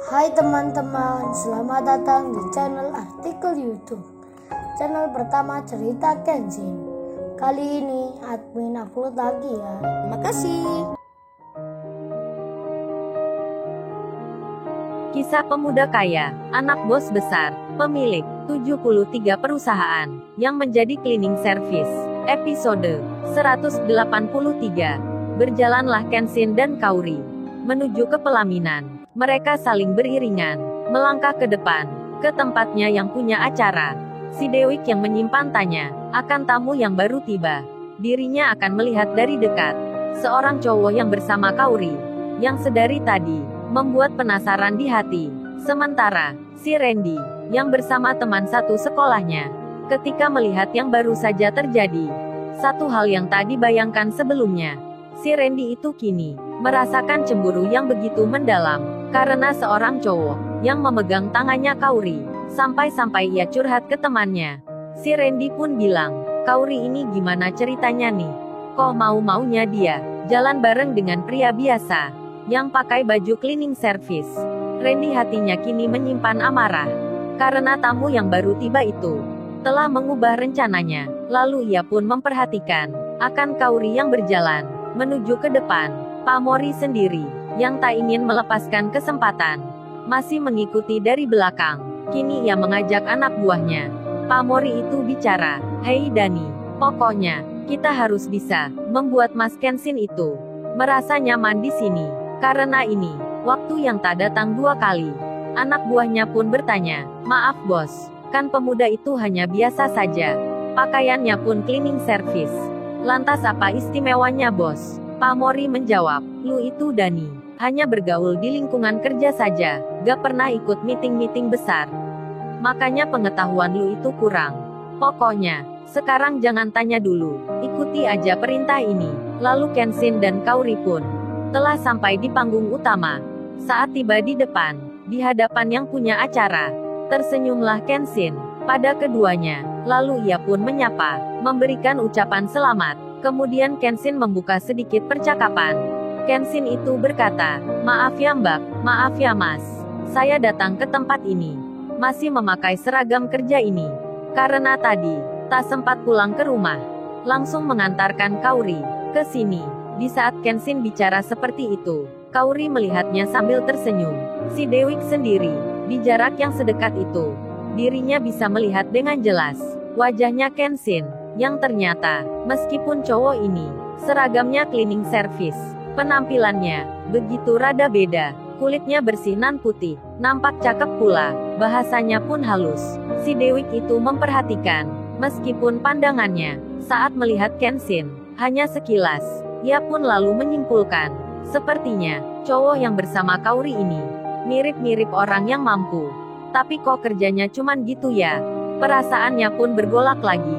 Hai teman-teman, selamat datang di channel artikel YouTube. Channel pertama cerita Kenshin. Kali ini admin upload lagi ya. Makasih. Kisah pemuda kaya, anak bos besar, pemilik 73 perusahaan, yang menjadi cleaning service. Episode 183. Berjalanlah Kenshin dan Kaori menuju ke pelaminan. Mereka saling beriringan, melangkah ke depan, ke tempatnya yang punya acara. Si Dewik yang menyimpan tanya akan tamu yang baru tiba. Dirinya akan melihat dari dekat seorang cowok yang bersama Kaori, yang sedari tadi membuat penasaran di hati. Sementara si Randy, yang bersama teman satu sekolahnya, ketika melihat yang baru saja terjadi, satu hal yang tak dibayangkan sebelumnya, si Randy itu kini merasakan cemburu yang begitu mendalam karena seorang cowok yang memegang tangannya Kaori. Sampai-sampai ia curhat ke temannya. Si Randy pun bilang, "Kaori ini gimana ceritanya nih? Kok mau-maunya dia jalan bareng dengan pria biasa yang pakai baju cleaning service?" Randy hatinya kini menyimpan amarah karena tamu yang baru tiba itu telah mengubah rencananya. Lalu ia pun memperhatikan akan Kaori yang berjalan menuju ke depan. Pamori sendiri, yang tak ingin melepaskan kesempatan, masih mengikuti dari belakang. Kini ia mengajak anak buahnya. Pamori itu bicara, "Hei Dani, pokoknya kita harus bisa membuat Mas Kenshin itu merasa nyaman di sini. Karena ini waktu yang tak datang dua kali." Anak buahnya pun bertanya, "Maaf bos, kan pemuda itu hanya biasa saja. Pakaiannya pun cleaning service. Lantas apa istimewanya bos?" Pamori menjawab, "Lu itu Dani hanya bergaul di lingkungan kerja saja, gak pernah ikut meeting-meeting besar. Makanya pengetahuan lu itu kurang. Pokoknya, sekarang jangan tanya dulu, ikuti aja perintah ini." Lalu Kenshin dan Kaori pun telah sampai di panggung utama. Saat tiba di depan, di hadapan yang punya acara, tersenyumlah Kenshin pada keduanya. Lalu ia pun menyapa, memberikan ucapan selamat. Kemudian Kenshin membuka sedikit percakapan. Kenshin itu berkata, "Maaf ya Mbak, maaf ya Mas. Saya datang ke tempat ini masih memakai seragam kerja ini karena tadi tak sempat pulang ke rumah. Langsung mengantarkan Kaori ke sini." Di saat Kenshin bicara seperti itu, Kaori melihatnya sambil tersenyum. Si Dewik sendiri, di jarak yang sedekat itu, dirinya bisa melihat dengan jelas wajahnya Kenshin, yang ternyata, meskipun cowok ini seragamnya cleaning service, penampilannya begitu rada beda. Kulitnya bersih nan putih, nampak cakep pula, bahasanya pun halus. Si Dewik itu memperhatikan, meskipun pandangannya saat melihat Kenshin hanya sekilas, ia pun lalu menyimpulkan, sepertinya cowok yang bersama Kaori ini mirip-mirip orang yang mampu. Tapi kok kerjanya cuman gitu ya? Perasaannya pun bergolak lagi,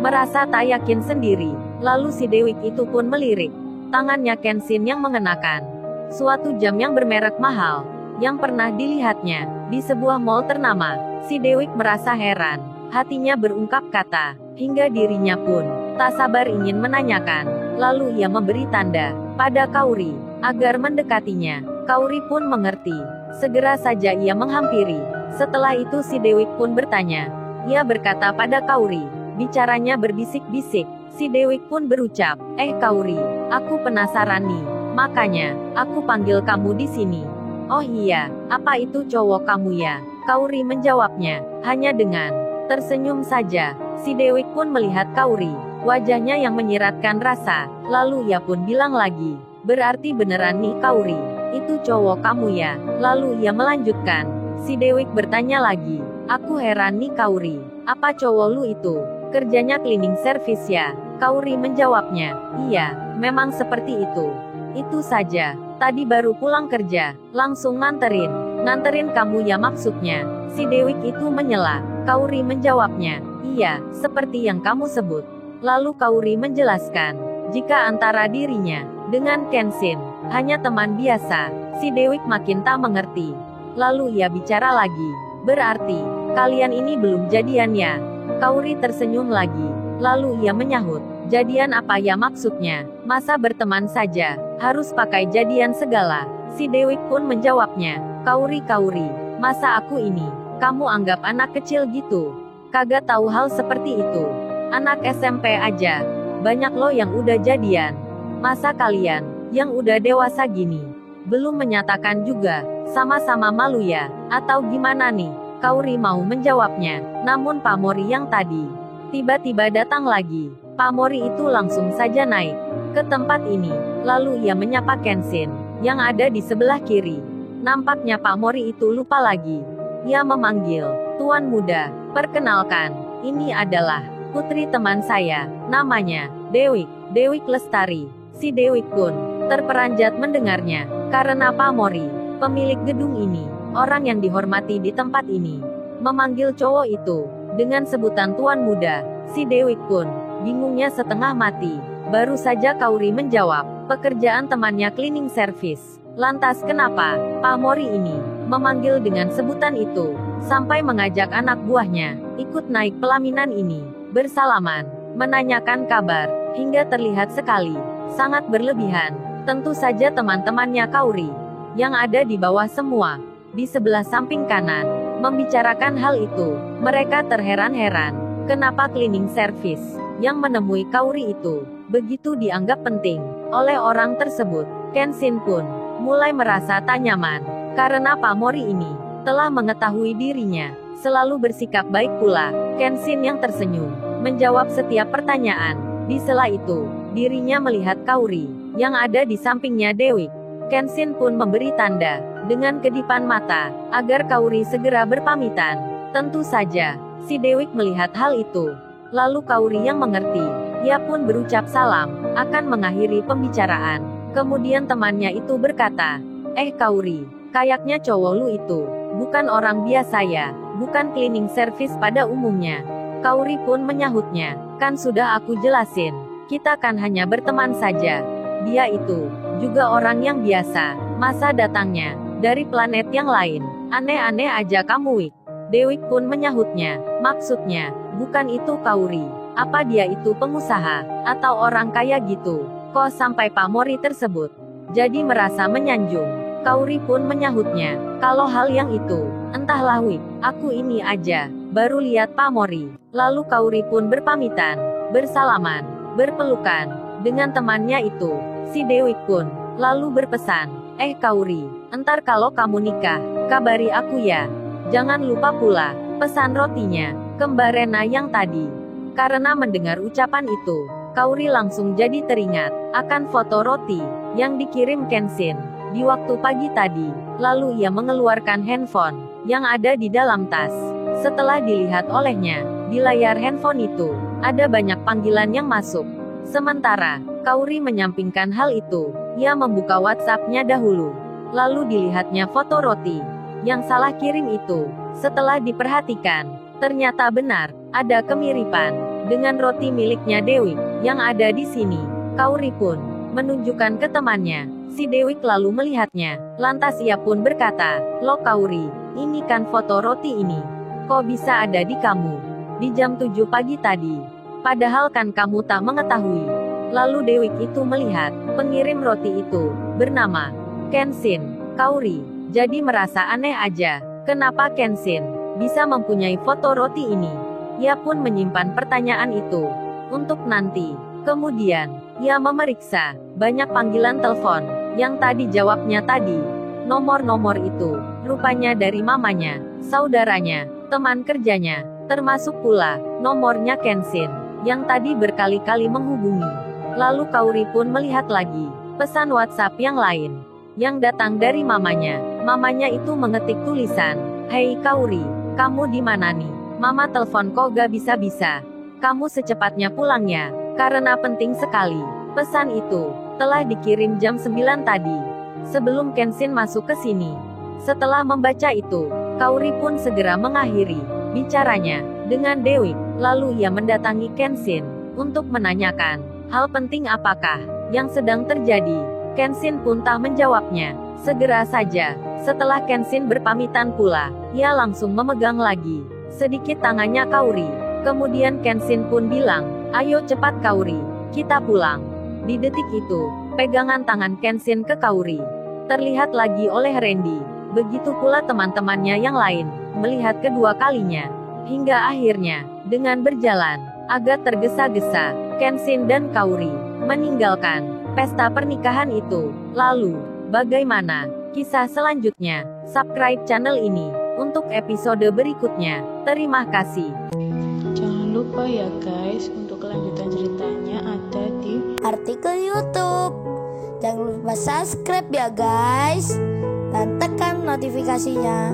merasa tak yakin sendiri. Lalu si Dewik itu pun melirik tangannya Kenshin yang mengenakan suatu jam yang bermerek mahal, yang pernah dilihatnya di sebuah mall ternama. Si Dewik merasa heran, hatinya berungkap kata, hingga dirinya pun tak sabar ingin menanyakan. Lalu ia memberi tanda pada Kaori agar mendekatinya. Kaori pun mengerti. Segera saja ia menghampiri. Setelah itu si Dewik pun bertanya. Ia berkata pada Kaori, bicaranya berbisik-bisik. Si Dewik pun berucap, Kaori, aku penasaran nih. Makanya, aku panggil kamu di sini." "Oh iya, apa itu cowok kamu ya?" Kaori menjawabnya, hanya dengan tersenyum saja. Si Dewik pun melihat Kaori, wajahnya yang menyiratkan rasa. Lalu ia pun bilang lagi, "Berarti beneran nih Kaori, itu cowok kamu ya?" Lalu ia melanjutkan. Si Dewik bertanya lagi, "Aku heran nih Kaori, apa cowok lu itu kerjanya cleaning service ya?" Kaori menjawabnya, "Iya, memang seperti itu. Itu saja, tadi baru pulang kerja, langsung nganterin kamu ya maksudnya." Si Dewik itu menyela. Kaori menjawabnya, "Iya, seperti yang kamu sebut." Lalu Kaori menjelaskan, jika antara dirinya dengan Kenshin hanya teman biasa. Si Dewik makin tak mengerti. Lalu ia bicara lagi, "Berarti kalian ini belum jadian ya?" Kaori tersenyum lagi. Lalu ia menyahut, "Jadian apa ya maksudnya? Masa berteman saja harus pakai jadian segala?" Si Dewik pun menjawabnya, Kauri, masa aku ini, kamu anggap anak kecil gitu? Kagak tahu hal seperti itu. Anak SMP aja, banyak loh yang udah jadian. Masa kalian, yang udah dewasa gini, belum menyatakan juga, sama-sama malu ya, atau gimana nih? Kauri mau menjawabnya, namun pamori yang tadi, tiba-tiba datang lagi. Pamori itu langsung saja naik ke tempat ini, lalu ia menyapa Kenshin, yang ada di sebelah kiri. Nampaknya pamori itu lupa lagi. Ia memanggil, Tuan Muda, perkenalkan, ini adalah putri teman saya, namanya Dewik Lestari. Si Dewik pun terperanjat mendengarnya, karena pamori, pemilik gedung ini, orang yang dihormati di tempat ini, memanggil cowok itu dengan sebutan Tuan Muda. Si Dewik pun bingungnya setengah mati. Baru saja Kauri menjawab, pekerjaan temannya cleaning service. Lantas kenapa pamori ini memanggil dengan sebutan itu, sampai mengajak anak buahnya ikut naik pelaminan ini, bersalaman, menanyakan kabar, hingga terlihat sekali sangat berlebihan. Tentu saja teman-temannya Kauri yang ada di bawah semua, di sebelah samping kanan, membicarakan hal itu. Mereka terheran-heran, kenapa cleaning service yang menemui Kauri itu begitu dianggap penting oleh orang tersebut. Kenshin pun mulai merasa tak nyaman, karena pamori ini telah mengetahui dirinya selalu bersikap baik pula. Kenshin yang tersenyum menjawab setiap pertanyaan. Di sela itu, dirinya melihat Kauri yang ada di sampingnya Dewik. Kenshin pun memberi tanda dengan kedipan mata agar Kauri segera berpamitan. Tentu saja, si Dewik melihat hal itu. Lalu Kauri yang mengerti, ia pun berucap salam, akan mengakhiri pembicaraan. Kemudian temannya itu berkata, Kauri, kayaknya cowok lu itu bukan orang biasa ya, bukan cleaning service pada umumnya. Kauri pun menyahutnya, kan sudah aku jelasin, kita kan hanya berteman saja. Dia itu juga orang yang biasa, masa datangnya dari planet yang lain, aneh-aneh aja kamu Wik. Dewik pun menyahutnya, maksudnya, bukan itu Kauri, apa dia itu pengusaha, atau orang kaya gitu, kok sampai pamori tersebut jadi merasa menyanjung. Kauri pun menyahutnya, kalau hal yang itu, entahlah Wik, aku ini aja baru lihat pamori. Lalu Kauri pun berpamitan, bersalaman, berpelukan dengan temannya itu. Si Dewik pun lalu berpesan, Kauri, entar kalau kamu nikah, kabari aku ya. Jangan lupa pula pesan rotinya, kembar Rena yang tadi. Karena mendengar ucapan itu, Kauri langsung jadi teringat akan foto roti yang dikirim Kenshin di waktu pagi tadi. Lalu ia mengeluarkan handphone yang ada di dalam tas. Setelah dilihat olehnya, di layar handphone itu ada banyak panggilan yang masuk. Sementara Kauri menyampingkan hal itu, ia membuka WhatsApp-nya dahulu. Lalu dilihatnya foto roti yang salah kirim itu. Setelah diperhatikan, ternyata benar ada kemiripan dengan roti miliknya Dewik yang ada di sini. Kauri pun menunjukkan ke temannya. Si Dewik lalu melihatnya. Lantas ia pun berkata, "Lo Kauri, ini kan foto roti ini. Kok bisa ada di kamu di jam 7 pagi tadi? Padahal kan kamu tak mengetahui." Lalu Dewik itu melihat pengirim roti itu bernama Kenshin. Kauri jadi merasa aneh aja, kenapa Kenshin bisa mempunyai foto roti ini. Ia pun menyimpan pertanyaan itu untuk nanti. Kemudian ia memeriksa banyak panggilan telepon yang tadi jawabnya tadi. Nomor-nomor itu rupanya dari mamanya, saudaranya, teman kerjanya, termasuk pula nomornya Kenshin yang tadi berkali-kali menghubungi. Lalu Kauri pun melihat lagi pesan WhatsApp yang lain yang datang dari mamanya. Mamanya itu mengetik tulisan, "Hei Kauri, kamu di mana nih? Mama telepon kok gak bisa-bisa. Kamu secepatnya pulang ya, karena penting sekali." Pesan itu telah dikirim jam 9 tadi, sebelum Kenshin masuk ke sini. Setelah membaca itu, Kauri pun segera mengakhiri bicaranya dengan Dewik. Lalu ia mendatangi Kenshin untuk menanyakan hal penting apakah yang sedang terjadi. Kenshin pun tak menjawabnya. Segera saja, setelah Kenshin berpamitan pula, ia langsung memegang lagi sedikit tangannya Kauri. Kemudian Kenshin pun bilang, "Ayo cepat Kauri, kita pulang." Di detik itu, pegangan tangan Kenshin ke Kauri terlihat lagi oleh Randy. Begitu pula teman-temannya yang lain, melihat kedua kalinya. Hingga akhirnya, dengan berjalan, agak tergesa-gesa, Kenshin dan Kaori meninggalkan pesta pernikahan itu. Lalu, bagaimana kisah selanjutnya? Subscribe channel ini untuk episode berikutnya. Terima kasih. Jangan lupa ya guys, untuk kelanjutan ceritanya ada di artikel YouTube. Jangan lupa subscribe ya guys, dan tekan notifikasinya